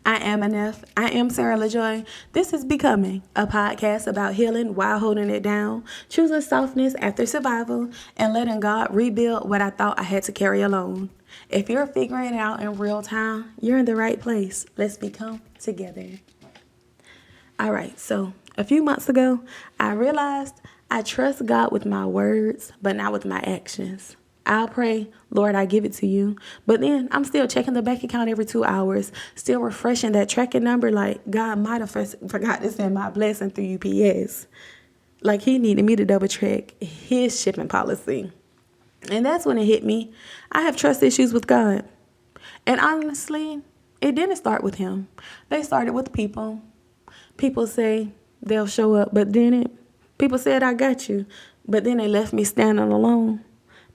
I am enough. I am Sarah LaJoy. This is Becoming, a podcast about healing while holding it down, choosing softness after survival, and letting God rebuild what I thought I had to carry alone. If you're figuring it out in real time, you're in the right place. Let's become together. All right, so a few months ago, I realized I trust God with my words, but not with my actions. I'll pray, Lord, I give it to you. But then I'm still checking the bank account every 2 hours, still refreshing that tracking number like God might have forgot to send my blessing through UPS. Like he needed me to double check his shipping policy. And that's when it hit me. I have trust issues with God. And honestly, it didn't start with him. They started with people. People say they'll show up, but then people said, I got you. But then they left me standing alone.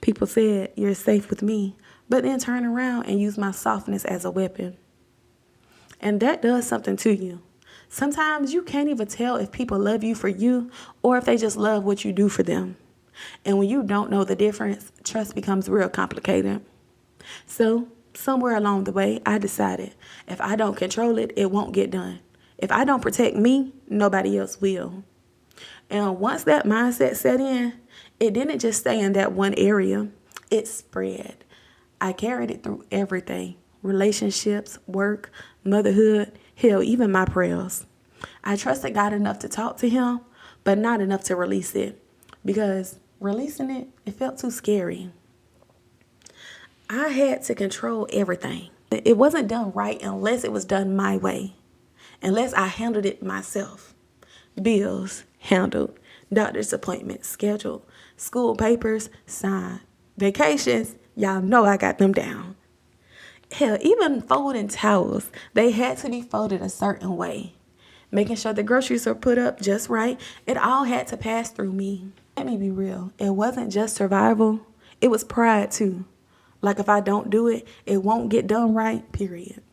People said, you're safe with me, but then turn around and use my softness as a weapon. And that does something to you. Sometimes you can't even tell if people love you for you or if they just love what you do for them. And when you don't know the difference, trust becomes real complicated. So somewhere along the way, I decided if I don't control it, it won't get done. If I don't protect me, nobody else will. And once that mindset set in, it didn't just stay in that one area. It spread. I carried it through everything. Relationships, work, motherhood, hell, even my prayers. I trusted God enough to talk to him, but not enough to release it. Because releasing it felt too scary. I had to control everything. It wasn't done right unless it was done my way. Unless I handled it myself. Bills, handled. Doctor's appointments, scheduled. School papers, signed. Vacations, y'all know I got them down. Hell, even folding towels, they had to be folded a certain way. Making sure the groceries are put up just right. It all had to pass through me. Let me be real. It wasn't just survival. It was pride too. Like if I don't do it, it won't get done right, period.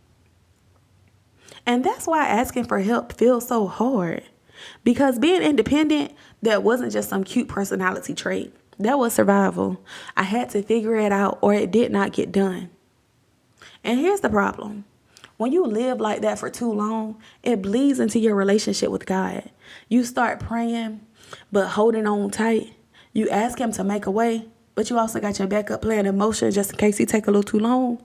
And that's why asking for help feels so hard. Because being independent, that wasn't just some cute personality trait. That was survival. I had to figure it out or it did not get done. And here's the problem. When you live like that for too long, it bleeds into your relationship with God. You start praying, but holding on tight. You ask him to make a way, but you also got your backup plan in motion just in case he take a little too long.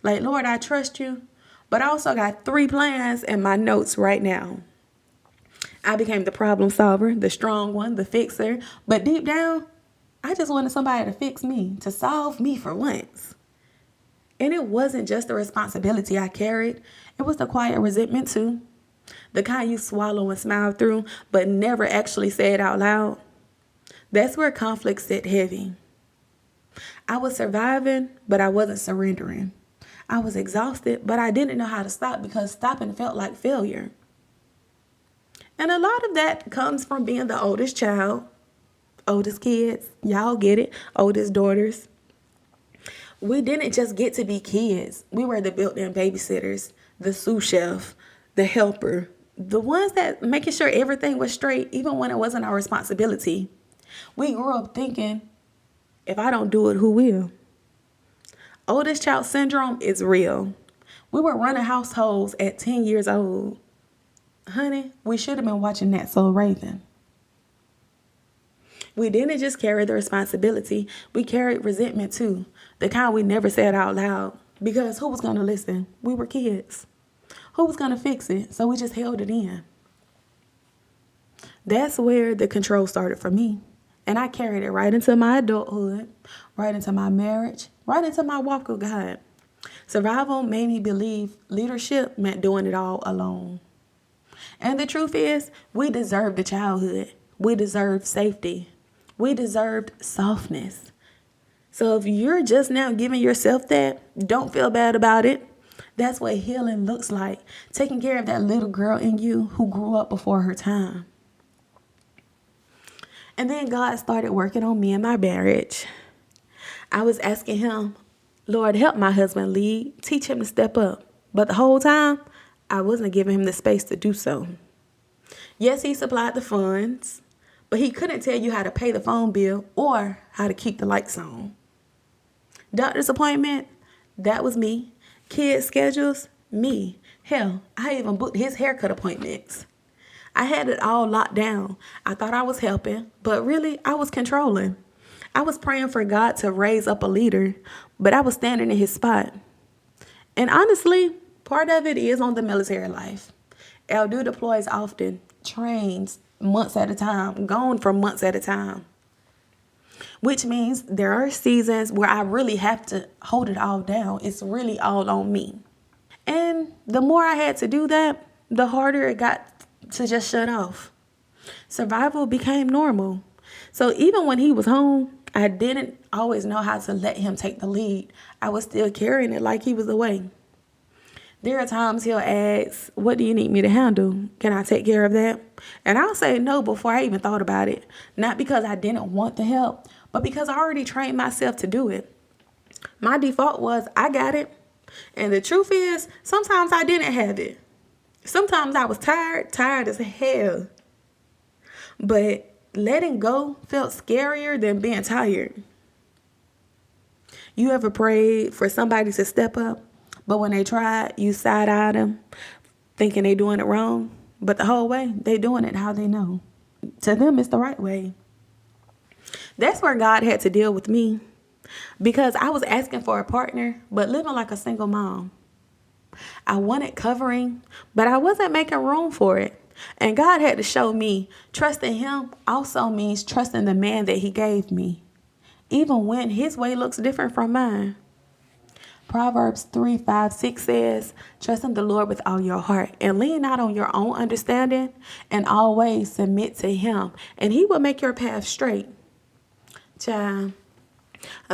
Like, Lord, I trust you, but I also got 3 plans in my notes right now. I became the problem solver, the strong one, the fixer. But deep down, I just wanted somebody to fix me, to solve me for once. And it wasn't just the responsibility I carried. It was the quiet resentment too. The kind you swallow and smile through, but never actually say it out loud. That's where conflict sit heavy. I was surviving, but I wasn't surrendering. I was exhausted, but I didn't know how to stop because stopping felt like failure. And a lot of that comes from being the oldest child, oldest kids, y'all get it, oldest daughters. We didn't just get to be kids. We were the built-in babysitters, the sous chef, the helper, the ones that making sure everything was straight even when it wasn't our responsibility. We grew up thinking, if I don't do it, who will? Oldest child syndrome is real. We were running households at 10 years old. Honey, we should have been watching That So Raven. We didn't just carry the responsibility. We carried resentment too. The kind we never said out loud. Because who was going to listen? We were kids. Who was going to fix it? So we just held it in. That's where the control started for me. And I carried it right into my adulthood, right into my marriage, right into my walk with God. Survival made me believe leadership meant doing it all alone. And the truth is, we deserved a childhood. We deserved safety. We deserved softness. So if you're just now giving yourself that, don't feel bad about it. That's what healing looks like. Taking care of that little girl in you who grew up before her time. And then God started working on me and my marriage. I was asking him, Lord, help my husband lead. Teach him to step up. But the whole time, I wasn't giving him the space to do so. Yes, he supplied the funds, but he couldn't tell you how to pay the phone bill or how to keep the lights on. Doctor's appointment, that was me. Kids' schedules, Me. Hell, I even booked his haircut appointments. I had it all locked down. I thought I was helping, but really I was controlling. I was praying for God to raise up a leader, but I was standing in his spot. And honestly, part of it is on the military life. Eldu deploys often, trains months at a time, gone for months at a time. Which means there are seasons where I really have to hold it all down. It's really all on me. And the more I had to do that, the harder it got to just shut off. Survival became normal. So even when he was home, I didn't always know how to let him take the lead. I was still carrying it like he was away. There are times he'll ask, what do you need me to handle? Can I take care of that? And I'll say no before I even thought about it. Not because I didn't want the help, but because I already trained myself to do it. My default was, I got it. And the truth is, sometimes I didn't have it. Sometimes I was tired as hell. But letting go felt scarier than being tired. You ever prayed for somebody to step up, but when they tried, you side-eyed them, thinking they doing it wrong? But the whole way, they doing it how they know. To them, it's the right way. That's where God had to deal with me, because I was asking for a partner, but living like a single mom. I wanted covering, but I wasn't making room for it. And God had to show me trusting him also means trusting the man that he gave me, even when his way looks different from mine. Proverbs 3:5-6 says, trust in the Lord with all your heart and lean not on your own understanding, and always submit to him, and he will make your path straight. Child,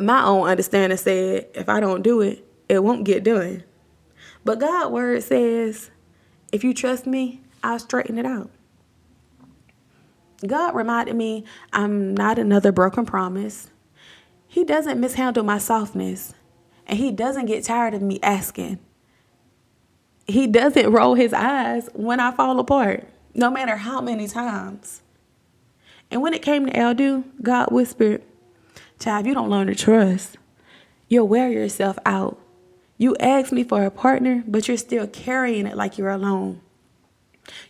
my own understanding said, if I don't do it, it won't get done. But God's word says, if you trust me, I'll straighten it out. God reminded me I'm not another broken promise. He doesn't mishandle my softness. And he doesn't get tired of me asking. He doesn't roll his eyes when I fall apart, no matter how many times. And when it came to Eldu, God whispered, child, if you don't learn to trust, you'll wear yourself out. You asked me for a partner, but you're still carrying it like you're alone.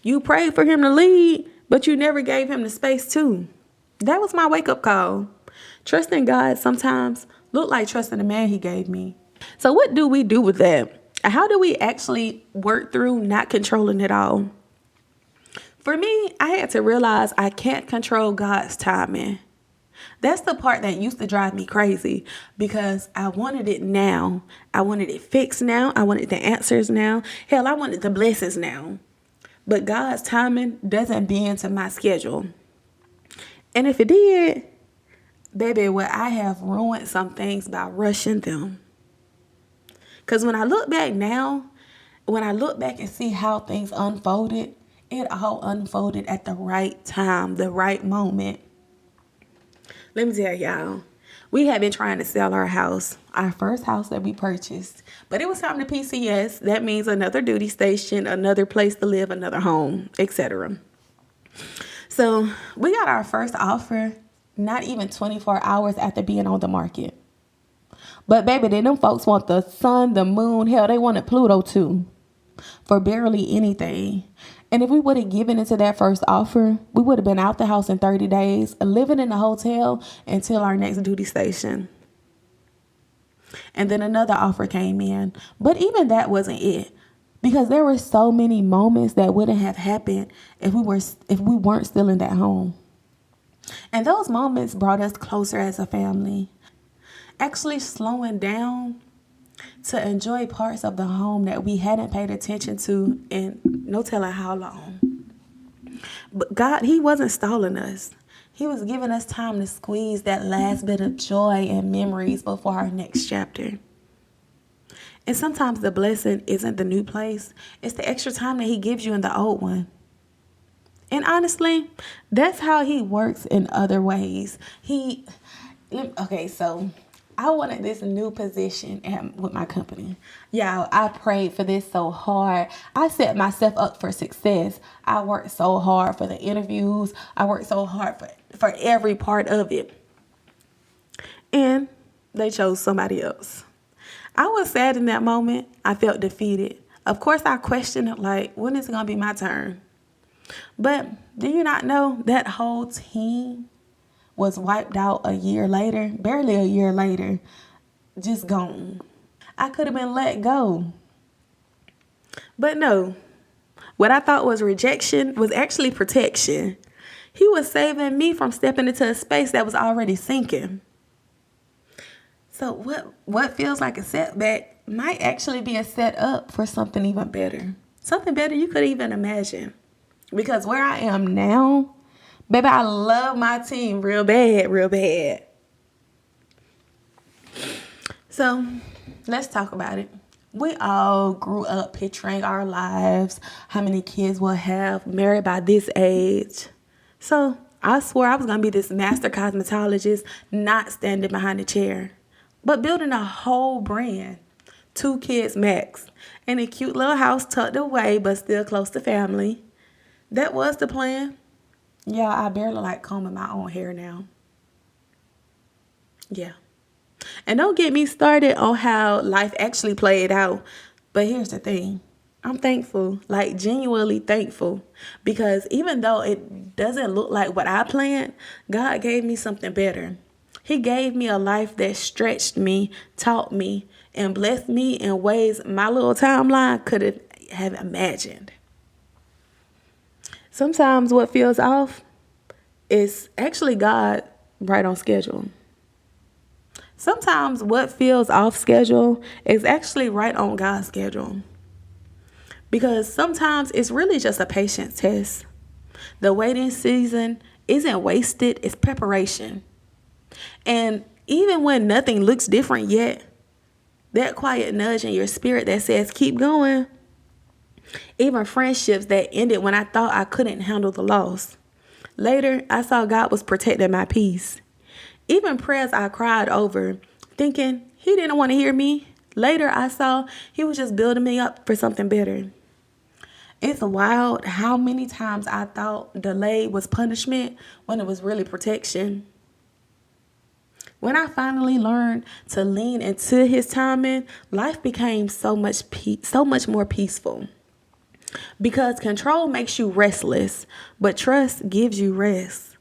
You prayed for him to lead, but you never gave him the space to. That was my wake-up call. Trusting God sometimes looked like trusting the man he gave me. So what do we do with that? How do we actually work through not controlling it all? For me, I had to realize I can't control God's timing. That's the part that used to drive me crazy, because I wanted it now. I wanted it fixed now. I wanted the answers now. Hell, I wanted the blessings now. But God's timing doesn't bend to my schedule. And if it did, baby, well, I have ruined some things by rushing them. Because when I look back now, when I look back and see how things unfolded, it all unfolded at the right time, the right moment. Let me tell y'all, we have been trying to sell our house, our first house that we purchased. But it was time to PCS. That means another duty station, another place to live, another home, etc. So we got our first offer not even 24 hours after being on the market. But baby, then them folks want the sun, the moon, hell, they wanted Pluto too, for barely anything. And if we would have given into that first offer, we would have been out the house in 30 days, living in a hotel until our next duty station. And then another offer came in. But even that wasn't it, because there were so many moments that wouldn't have happened if we weren't still in that home. And those moments brought us closer as a family, actually slowing down to enjoy parts of the home that we hadn't paid attention to in no telling how long. But God, he wasn't stalling us. He was giving us time to squeeze that last bit of joy and memories before our next chapter. And sometimes the blessing isn't the new place. It's the extra time that he gives you in the old one. And honestly, that's how he works in other ways. So I wanted this new position with my company. Y'all, I prayed for this so hard. I set myself up for success. I worked so hard for the interviews. I worked so hard for every part of it. And they chose somebody else. I was sad in that moment. I felt defeated. Of course, I questioned it, like, when is it going to be my turn? But do you not know that whole team was wiped out a year later, barely a year later, just gone. I could have been let go. But no, what I thought was rejection was actually protection. He was saving me from stepping into a space that was already sinking. So what feels like a setback might actually be a setup for something even better. Something better you could even imagine. Because where I am now, baby, I love my team real bad, real bad. So let's talk about it. We all grew up picturing our lives, how many kids we'll have, married by this age. So I swore I was going to be this master cosmetologist, not standing behind a chair, but building a whole brand. 2 kids max, and a cute little house tucked away, but still close to family. That was the plan. Yeah, I barely like combing my own hair now. Yeah. And don't get me started on how life actually played out. But here's the thing. I'm thankful, like genuinely thankful. Because even though it doesn't look like what I planned, God gave me something better. He gave me a life that stretched me, taught me, and blessed me in ways my little timeline couldn't have imagined. Sometimes what feels off is actually God right on schedule. Sometimes what feels off schedule is actually right on God's schedule. Because sometimes it's really just a patience test. The waiting season isn't wasted, it's preparation. And even when nothing looks different yet, that quiet nudge in your spirit that says, keep going. Even friendships that ended when I thought I couldn't handle the loss. Later, I saw God was protecting my peace. Even prayers I cried over, thinking he didn't want to hear me. Later, I saw he was just building me up for something better. It's wild how many times I thought delay was punishment when it was really protection. When I finally learned to lean into his timing, life became so much more peaceful. Because control makes you restless, but trust gives you rest.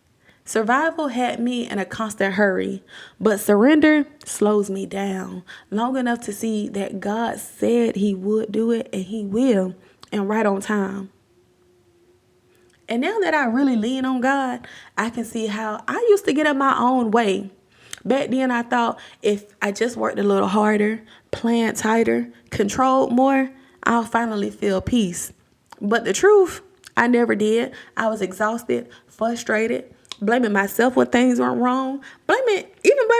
Survival had me in a constant hurry, but surrender slows me down long enough to see that God said he would do it and he will, and right on time. And now that I really lean on God, I can see how I used to get in my own way. Back then I thought if I just worked a little harder, planned tighter, controlled more, I'll finally feel peace. But the truth, I never did. I was exhausted, frustrated, blaming myself when things went wrong, blaming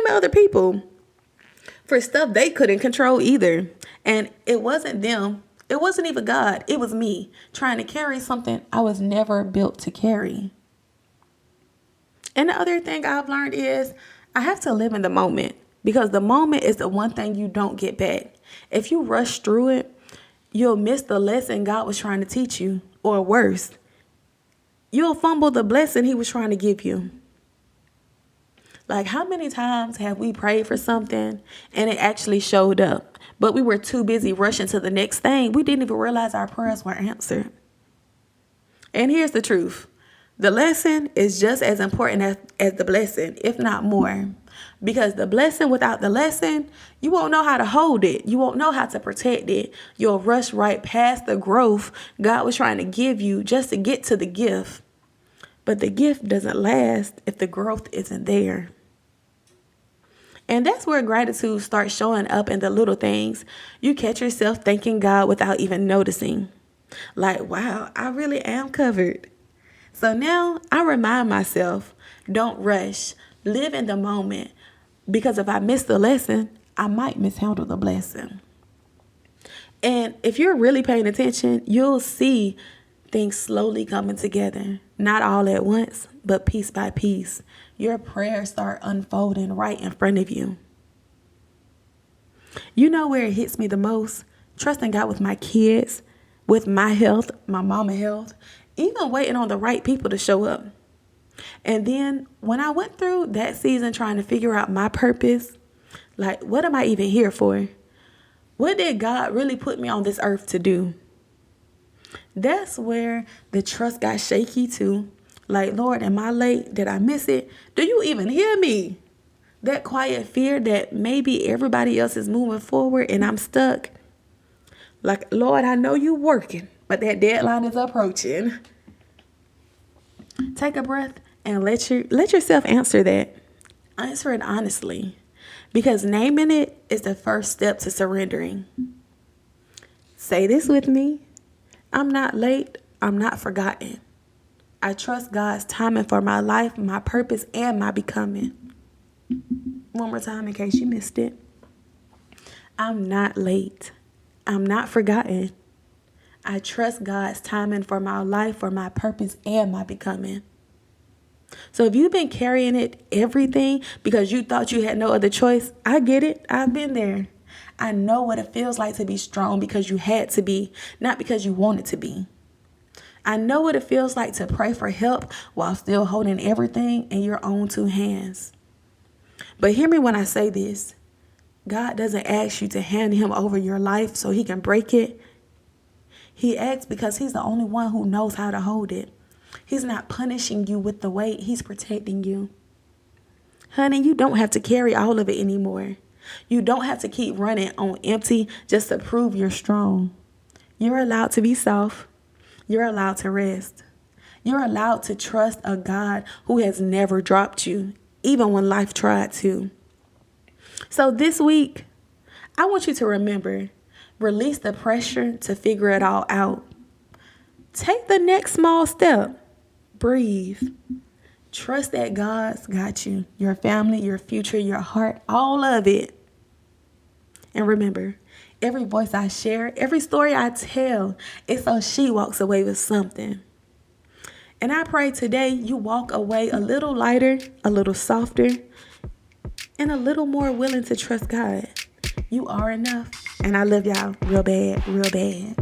other people for stuff they couldn't control either. And it wasn't them. It wasn't even God. It was me trying to carry something I was never built to carry. And the other thing I've learned is I have to live in the moment, because the moment is the one thing you don't get back. If you rush through it, you'll miss the lesson God was trying to teach you, or worse, you'll fumble the blessing he was trying to give you. Like, how many times have we prayed for something and it actually showed up, but we were too busy rushing to the next thing, we didn't even realize our prayers were answered. And here's the truth. The lesson is just as important as the blessing, if not more. Because the blessing without the lesson, you won't know how to hold it. You won't know how to protect it. You'll rush right past the growth God was trying to give you just to get to the gift. But the gift doesn't last if the growth isn't there. And that's where gratitude starts showing up in the little things. You catch yourself thanking God without even noticing. Like, wow, I really am covered. So now I remind myself, don't rush, live in the moment, because if I miss the lesson, I might mishandle the blessing. And if you're really paying attention, you'll see things slowly coming together, not all at once, but piece by piece. Your prayers start unfolding right in front of you. You know where it hits me the most? Trusting God with my kids, with my health, my mama health, even waiting on the right people to show up. And then when I went through that season trying to figure out my purpose, like, what am I even here for? What did God really put me on this earth to do? That's where the trust got shaky too. Like, Lord, am I late? Did I miss it? Do you even hear me? That quiet fear that maybe everybody else is moving forward and I'm stuck. Like, Lord, I know you're working, but that deadline is approaching. Take a breath and let yourself answer that. Answer it honestly, because naming it is the first step to surrendering. Say this with me. I'm not late. I'm not forgotten. I trust God's timing for my life, my purpose, and my becoming. One more time in case you missed it. I'm not late. I'm not forgotten. I trust God's timing for my life, for my purpose, and my becoming. So if you've been carrying everything because you thought you had no other choice, I get it. I've been there. I know what it feels like to be strong because you had to be, not because you wanted to be. I know what it feels like to pray for help while still holding everything in your own two hands. But hear me when I say this. God doesn't ask you to hand him over your life so he can break it. He asks because he's the only one who knows how to hold it. He's not punishing you with the weight. He's protecting you. Honey, you don't have to carry all of it anymore. You don't have to keep running on empty just to prove you're strong. You're allowed to be soft. You're allowed to rest. You're allowed to trust a God who has never dropped you, even when life tried to. So this week, I want you to remember, release the pressure to figure it all out. Take the next small step. Breathe. Trust that God's got you, your family, your future, your heart, all of it. And remember, every voice I share, every story I tell, it's so she walks away with something. And I pray today you walk away a little lighter, a little softer, and a little more willing to trust God. You are enough. And I love y'all real bad, real bad.